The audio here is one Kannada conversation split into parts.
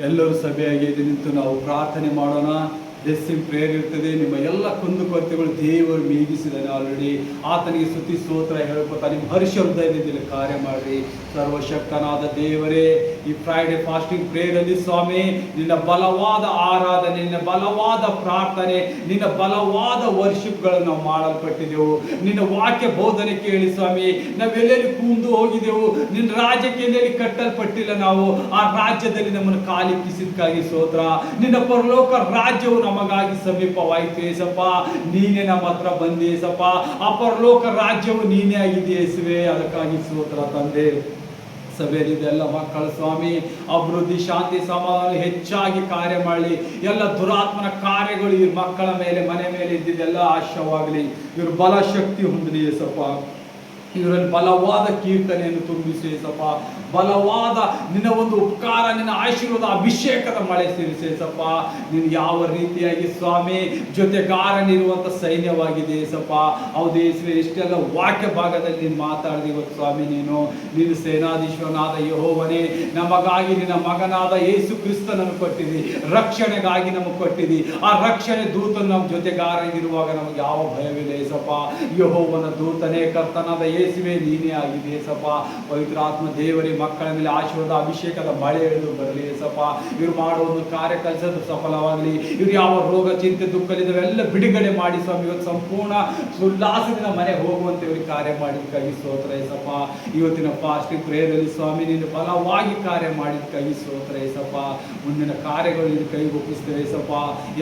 ಎಲ್ಲರೂ ಸಭೆಯಾಗಿ ಎದ್ದು ನಿಂತು ನಾವು ಪ್ರಾರ್ಥನೆ ಮಾಡೋಣ. ಬ್ಲೆಸ್ಸಿಂಗ್ ಪ್ರೇಯರ್ ಇರ್ತದೆ. ನಿಮ್ಮ ಎಲ್ಲ ಕುಂದುಕೊರತೆಗಳು ದೇವರು ನೀಗಿಸಿದ್ದಾನೆ ಆಲ್ರೆಡಿ. ಆತನಿಗೆ ಸ್ತುತಿ ಸ್ತೋತ್ರ ಹೇಳ್ಕೊತಾ ನಿಮ್ಮ ಹರ್ಷ ಹೃದಯದಲ್ಲಿ ಕಾರ್ಯ ಮಾಡಿ. ಸರ್ವಶಕ್ತನಾದ ದೇವರೇ, ಈ ಫ್ರೈಡೆ ಫಾಸ್ಟಿಂಗ್ ಪ್ರೇಯರಲ್ಲಿ ಸ್ವಾಮಿ ನಿನ್ನ ಬಲವಾದ ಆರಾಧನೆ, ನಿನ್ನ ಬಲವಾದ ಪ್ರಾರ್ಥನೆ, ನಿನ್ನ ಬಲವಾದ ವರ್ಷಿಪ್ಗಳನ್ನು ನಾವು ಮಾಡಲ್ಪಟ್ಟಿದ್ದೆವು. ನಿನ್ನ ವಾಕ್ಯ ಬೋಧನೆ ಕೇಳಿ ಸ್ವಾಮಿ ನಾವೆಲ್ಲೆಲ್ಲಿ ಕೂಂದು ಹೋಗಿದ್ದೆವು. ನಿನ್ನ ರಾಜ್ಯಕ್ಕೆ ಎಲ್ಲೆಲ್ಲಿ ಕಟ್ಟಲ್ಪಟ್ಟಿಲ್ಲ ನಾವು ಆ ರಾಜ್ಯದಲ್ಲಿ ನಮ್ಮನ್ನು ಕಾಲಿಕ್ಕಿಸಿದಕ್ಕಾಗಿ ಸ್ತೋತ್ರ. ನಿನ್ನ ಪರಲೋಕ ರಾಜ್ಯವು ನಮಗಾಗಿ ಸಮೀಪವಾಯಿತು ಏಸಪ್ಪ. ನೀನೇ ನಮ್ಮ ಹತ್ರ ಬಂದಿ ಏಸಪ್ಪ. ಆ ಪರಲೋಕ ರಾಜ್ಯವು ನೀನೇ ಆಗಿದೆ ಯೇಸುವೆ. ಅದಕ್ಕಾಗಿ ಸ್ತೋತ್ರ ತಂದೆ. ಸಭೆಯಲ್ಲಿದೆಲ್ಲ ಮಕ್ಕಳ ಸ್ವಾಮಿ ಅಭಿವೃದ್ಧಿ, ಶಾಂತಿ, ಸಮಾಧಾನ ಹೆಚ್ಚಾಗಿ ಕಾರ್ಯ ಮಾಡಲಿ. ಎಲ್ಲ ದುರಾತ್ಮನ ಕಾರ್ಯಗಳು ಈ ಮಕ್ಕಳ ಮೇಲೆ, ಮನೆ ಮೇಲೆ ಇದ್ದಿದ್ದೆಲ್ಲ ಆಶ್ರಯವಾಗಲಿ. ಇವರು ಬಲ ಶಕ್ತಿ ಹೊಂದಲಿ ಏಸಪ್ಪ. ಇವರಲ್ಲಿ ಬಲವಾದ ಕೀರ್ತನೆಯನ್ನು ತುಂಬಿಸಿ ಏಸಪ್ಪ. ಬಲವಾದ ನಿನ್ನ ಒಂದು ಉಪಕಾರ, ನಿನ್ನ ಆಶೀರ್ವಾದ, ಅಭಿಷೇಕದ ಮಳೆ ಸೇರಿಸೇಸಪ್ಪ. ನೀನು ಯಾವ ರೀತಿಯಾಗಿ ಸ್ವಾಮಿ ಜೊತೆಗಾರನಿರುವಂಥ ಸೈನ್ಯವಾಗಿದೆ ಏಸಪ್ಪ. ಹೌದು ಯೇಸುವೆ, ಇಷ್ಟೆಲ್ಲ ವಾಕ್ಯ ಭಾಗದಲ್ಲಿ ನೀನು ಮಾತಾಡಿದೆ ಇವತ್ತು ಸ್ವಾಮಿ. ನೀನು ಸೇನಾಧೀಶ್ವರನಾದ ಯೆಹೋವನೇ, ನಮಗಾಗಿ ನಿನ್ನ ಮಗನಾದ ಯೇಸು ಕ್ರಿಸ್ತನನ್ನು ಕೊಟ್ಟಿದ್ದಿ. ರಕ್ಷಣೆಗಾಗಿ ನಮಗೆ ಕೊಟ್ಟಿದ್ದಿ. ಆ ರಕ್ಷಣೆ ದೂತನು ನಮ್ಮ ಜೊತೆಗಾರನಿರುವಾಗ ನಮಗೆ ಯಾವ ಭಯವಿಲ್ಲ ಏಸಪ್ಪ. ಯೆಹೋವನ ದೂತನೇ ಕರ್ತನಾದ ಯೇಸುವೆ ನೀನೇ ಆಗಿದೆ ಏಸಪ್ಪ. ಪವಿತ್ರಾತ್ಮ ದೇವರೇ, ಮಕ್ಕಳ ಮೇಲೆ ಆಶೀರ್ವಾದ, ಅಭಿಷೇಕದ ಮಳೆ ಎಳೆದು ಬರಲಿ ಏಸಪ್ಪ. ಇವರು ಮಾಡೋ ಒಂದು ಕಾರ್ಯ ಕೆಲಸದ ಸಫಲವಾಗಲಿ. ಇವರು ಯಾವ ರೋಗ, ಚಿಂತೆ, ದುಃಖಲಿದ್ದವೆಲ್ಲ ಬಿಡುಗಡೆ ಮಾಡಿ ಸ್ವಾಮಿ. ಇವತ್ತು ಸಂಪೂರ್ಣ ಉಲ್ಲಾಸದಿಂದ ಮನೆ ಹೋಗುವಂತೆ ಇವರಿಗೆ ಕಾರ್ಯ ಮಾಡಿದ್ದಕ್ಕಾಗಿ ಸ್ತೋತ್ರ ಏಸಪ್ಪ. ಇವತ್ತಿನ ಫಾಸ್ಟಿಂಗ್ ಪ್ರೇಯರಲ್ಲಿ ಸ್ವಾಮಿ ನೀನು ಬಲವಾಗಿ ಕಾರ್ಯ ಮಾಡಿದ್ದಕ್ಕಾಗಿ ಸ್ತೋತ್ರ ಏಸಪ್ಪ. ಮುಂದಿನ ಕಾರ್ಯಗಳು ನಿನ್ನ ಕೈಗೆ ಒಪ್ಪಿಸ್ತೇವೆ ಏಸಪ್ಪ.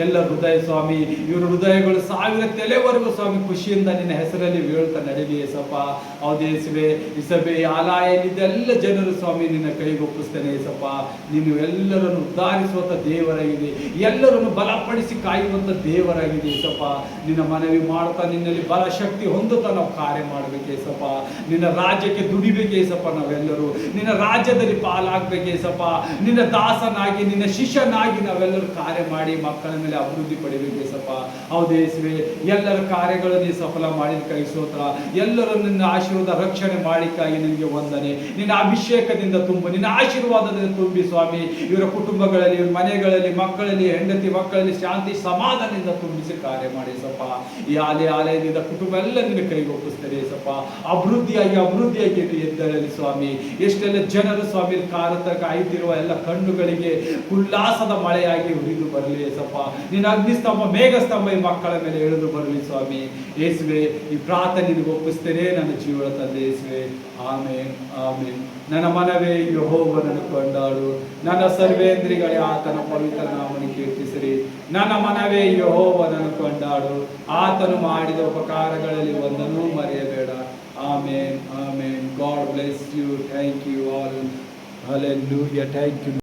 ಎಲ್ಲ ಹೃದಯ ಸ್ವಾಮಿ, ಇವರು ಹೃದಯಗಳು 1000 ತಲೆವರೆಗೂ ಸ್ವಾಮಿ ಖುಷಿಯಿಂದ ನಿನ್ನ ಹೆಸರಲ್ಲಿ ಹೇಳ್ತಾ ನಡೀಲಿ ಏಸಪ್ಪ. ಹೌದೇ ಯೇಸುವೆ, ಈ ಸಭೆ ಆಲಯದೆಲ್ಲ ಜನರು ಸ್ವಾಮಿ ನಿನ್ನ ಕೈಗೆ ಒಪ್ಪಿಸ್ತೇನೆ ಏಸಪ್ಪ. ನೀನು ಎಲ್ಲರನ್ನು ಉದ್ಧಾರಿಸುವಂಥ ದೇವರಾಗಿದೆ, ಎಲ್ಲರನ್ನು ಬಲಪಡಿಸಿ ಕಾಯುವಂಥ ದೇವರಾಗಿದೆ ಏಸಪ್ಪ. ನಿನ್ನ ಮನವಿ ಮಾಡ್ತಾ ನಿನ್ನಲ್ಲಿ ಬಲ ಶಕ್ತಿ ಹೊಂದುತ್ತಾ ನಾವು ಕಾರ್ಯ ಮಾಡಬೇಕು ಏಸಪ್ಪ. ನಿನ್ನ ರಾಜ್ಯಕ್ಕೆ ದುಡಿಬೇಕು ಏಸಪ್ಪ. ನಾವೆಲ್ಲರೂ ನಿನ್ನ ರಾಜ್ಯದಲ್ಲಿ ಪಾಲಾಗಬೇಕು ಏಸಪ್ಪ. ನಿನ್ನ ದಾಸನಾಗಿ, ನಿನ್ನ ಶಿಷ್ಯನಾಗಿ ನಾವೆಲ್ಲರೂ ಕಾರ್ಯ ಮಾಡಿ ಮಕ್ಕಳ ಮೇಲೆ ಅಭಿವೃದ್ಧಿ ಪಡಿಬೇಕು ಏಸಪ್ಪ. ಹೌದೇ ಯೇಸುವೆ, ಎಲ್ಲರ ಕಾರ್ಯಗಳನ್ನು ಸಫಲ ಮಾಡಿದಕ್ಕಾಗಿ ಸ್ತೋತ್ರ. ಎಲ್ಲರನ್ನು ನಿನ್ನ ಆಶೀರ್ವಾದ, ರಕ್ಷಣೆ ಮಾಡಿಕ್ಕಾಗಿ ನಿನಗೆ ವಂದನೆ. ನಿನ್ನ ಅಭಿಷೇಕದಿಂದ ತುಂಬು, ನಿನ್ನ ಆಶೀರ್ವಾದದಿಂದ ತುಂಬಿ ಸ್ವಾಮಿ. ಇವರ ಕುಟುಂಬಗಳಲ್ಲಿ, ಇವರ ಮನೆಗಳಲ್ಲಿ, ಮಕ್ಕಳಲ್ಲಿ, ಹೆಂಡತಿ ಮಕ್ಕಳಲ್ಲಿ ಶಾಂತಿ ಸಮಾಧಾನದಿಂದ ತುಂಬಿಸಿ ಕಾರ್ಯ ಮಾಡಿ ಸಪ್ಪ. ಈ ಆಲಯದಿಂದ ಕುಟುಂಬ ಎಲ್ಲ ನಿನ್ನ ಕೈಗೆ ಒಪ್ಪಿಸ್ತಾರೆ ಸಪ್ಪ. ಅಭಿವೃದ್ಧಿಯಾಗಿ ಎದ್ದರಲ್ಲಿ ಸ್ವಾಮಿ. ಎಷ್ಟೆಲ್ಲ ಜನರು ಸ್ವಾಮಿ ಕಾರತ ಕಾಯ್ತಿರುವ ಎಲ್ಲ ಕಣ್ಣುಗಳಿಗೆ ಉಲ್ಲಾಸದ ಮಳೆಯಾಗಿ ಉರಿದು ಬರಲಿ ಸಪ್ಪ. ನಿನ್ನ ಅಗ್ನಿಸ್ತಂಭ, ಮೇಘಸ್ತಂಭ ಈ ಮಕ್ಕಳ ಮೇಲೆ ಇಳಿದು ಬರಲಿ ಸ್ವಾಮಿ. ಯೇಸುವೆ, ಈ ಪ್ರಾರ್ಥನೆ ನಿನಗೆ ಒಪ್ಪಿಸ್ತೇನೆ ನನ್ನ ಜೀವನ ತಂದೆ ಯೇಸುವೆ. ಆಮೇನ್, ಆಮೇನ್. ನನ್ನ ಮನವೇ ಯೆಹೋವನನ್ನು ಕೊಂಡಾಡು, ನನ್ನ ಸರ್ವೇಂದ್ರಿಗಳೇ ಆತನ ಪವಿತ್ರ ನಾಮವನ್ನು ಕೀರ್ತಿಸಿರಿ. ನನ್ನ ಮನವೇ ಯೆಹೋವನನ್ನು ಕೊಂಡಾಡು, ಆತನು ಮಾಡಿದ ಉಪಕಾರಗಳಲ್ಲಿ ಒಂದನ್ನೂ ಮರೆಯಬೇಡ. Amen, amen. God bless you. Thank you all. Hallelujah. Thank you.